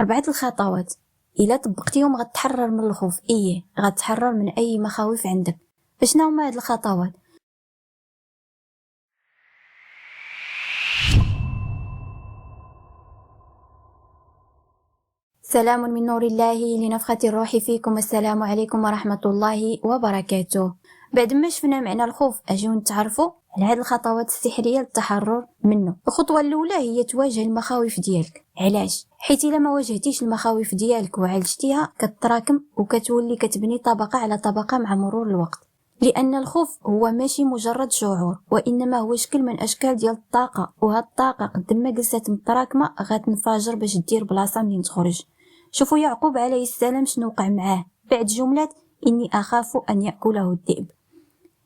4 الخطوات الا طبقتيهم غتحرر من الخوف، غتحرر من اي مخاوف عندك. فشنو هما هاد الخطوات؟ سلام من نور الله لنفخة الروح فيكم. السلام عليكم ورحمة الله وبركاته. بعد ما شفنا معنى الخوف اجيو نتعرفوا على هاد الخطوات السحرية للتحرر منه. الخطوة الاولى هي تواجه المخاوف ديالك. علاش؟ حيت الا ما واجهتيش المخاوف ديالك وعالجتيها كتراكم وكتولي كتبني طبقة على طبقة مع مرور الوقت. لان الخوف هو ماشي مجرد شعور، وانما هو شكل من اشكال ديال الطاقة، وهاد الطاقة قد ما جلست متراكمة غتنفجر باش دير بلاصة منين تخرج. شوفوا يعقوب عليه السلام شنو وقع معاه بعد جملة إني أخاف أن يأكله الذئب.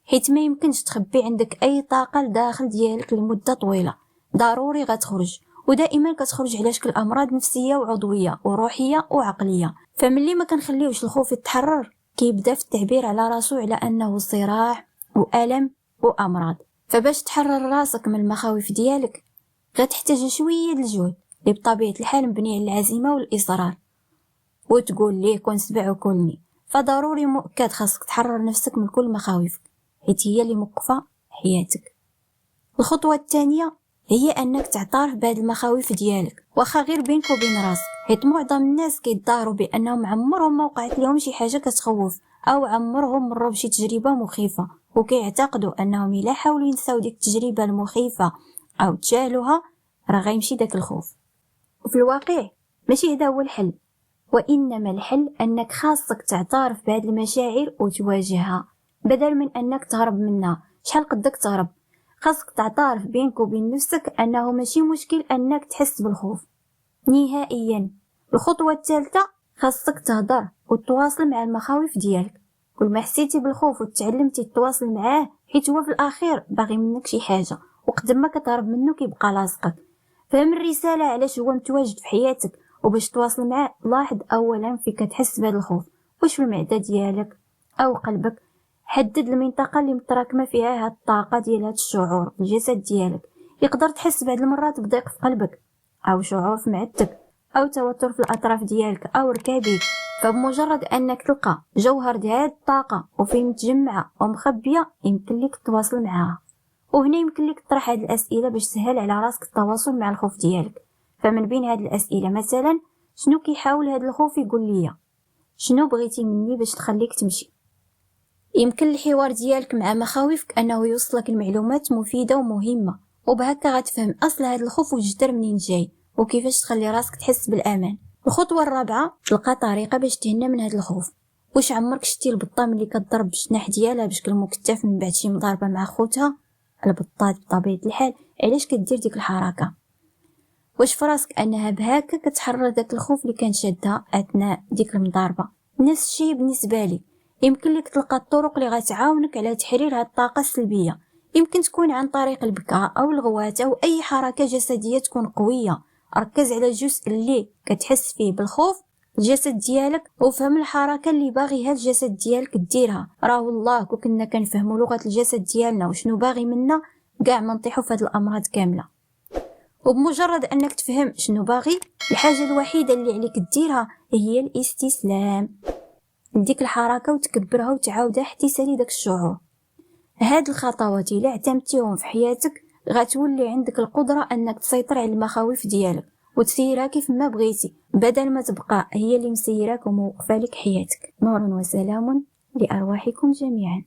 حيت ما يمكنش تخبي عندك أي طاقة لداخل ديالك لمدة طويلة، ضروري غتخرج، ودائما كتخرج على شكل أمراض نفسية وعضوية وروحية وعقلية. فملي ما كنخليوش الخوف يتحرر كيبدا في التعبير على راسو على أنه صراع وألم وأمراض. فباش تحرر راسك من المخاوف ديالك غتحتاج شوية الجهد اللي بطبيعة الحال مبني على العزيمة والإصرار، وتقول ليه كون سبع وكلني. فضروري مؤكد خاصك تحرر نفسك من كل مخاوفك حيت هي اللي موقفه حياتك. الخطوه الثانيه هي انك تعترف بهاد المخاوف ديالك، واخا غير بينك وبين راسك، حيت معظم الناس كيتظاهروا بانهم عمرهم ما وقعت لهم شي حاجه كتخوف او عمرهم مروا بشي تجربه مخيفه، وكيعتقدوا انهم الا حاولوا ينساو ديك التجربه المخيفه او تجاهلوها راه غيمشي داك الخوف. وفي الواقع ماشي هذا هو الحل، وإنما الحل أنك خاصك تعترف بهذه المشاعر وتواجهها بدل من أنك تهرب منها. شحال قدك تهرب؟ خاصك تعترف بينك وبين نفسك أنه ماشي مشكل أنك تحس بالخوف نهائيا. الخطوة الثالثة خاصك تهضر وتواصل مع المخاوف ديالك. كل ما حسيتي بالخوف وتعلمتي تواصل معاه، حيت هو في الأخير باغي منك شي حاجة، وقد ما كتهرب منه كيبقى لاصقك. فهم الرسالة علاش هو متواجد في حياتك، وباش تواصل معاه لاحظ اولا فين كتحس بهذا الخوف، واش في المعده ديالك او قلبك. حدد المنطقه اللي متراكمه فيها هاد الطاقه ديال هاد الشعور في الجسد ديالك. يقدر تحس بعض المرات بضيق في قلبك او شعور في معدتك او توتر في الاطراف ديالك او ركابيك. فبمجرد انك تلقى جوهر ديال هاد الطاقه وفين متجمعه ومخبيه يمكن لك تواصل معها. وهنا يمكن لك تطرح هاد الاسئله باش تسهل على راسك التواصل مع الخوف ديالك. فمن بين هاد الاسئله مثلا، شنو كيحاول هاد الخوف يقول ليا؟ شنو بغيتي مني باش تخليك تمشي؟ يمكن الحوار ديالك مع مخاوفك انه يوصلك المعلومات مفيده ومهمه، وبهكا غتفهم اصل هاد الخوف وجدر منين جاي وكيفاش تخلي راسك تحس بالامان. الخطوه الرابعه، تلقى طريقه باش تهنى من هاد الخوف. واش عمرك شتي البطه ملي كتضرب بالجناح ديالها بشكل مكتف من بعد شي مضاربه مع خوتها؟ البطات بطبيعه الحال علاش كدير ديك الحركه؟ واش فراسك انها بهاكا كتحرر داك الخوف اللي كان شادها اثناء ديك المضاربه؟ نفس الشيء بالنسبه لي. يمكن لك تلقى الطرق اللي غتعاونك على تحرير هاد الطاقه السلبيه. يمكن تكون عن طريق البكاء او الغوات او اي حركه جسديه تكون قويه. ركز على الجزء اللي كتحس فيه بالخوف الجسد ديالك، وفهم الحركه اللي باغيها الجسد ديالك ديرها. راه والله كنا كنفهموا لغه الجسد ديالنا وشنو باغي منا كاع ما نطيحوا في هاد الامراض كامله. وبمجرد انك تفهم شنو باغي، الحاجه الوحيده اللي عليك ديرها هي الاستسلام لديك الحركه وتكبرها وتعاودها حتى يسالي داك الشعور. هاد الخطوات الا اعتمدتيهم في حياتك غتولي عندك القدره انك تسيطر على المخاوف ديالك وتسيرها كيف ما بغيتي، بدل ما تبقى هي اللي مسيراك وموقفه لك حياتك. نور وسلام لارواحكم جميعا.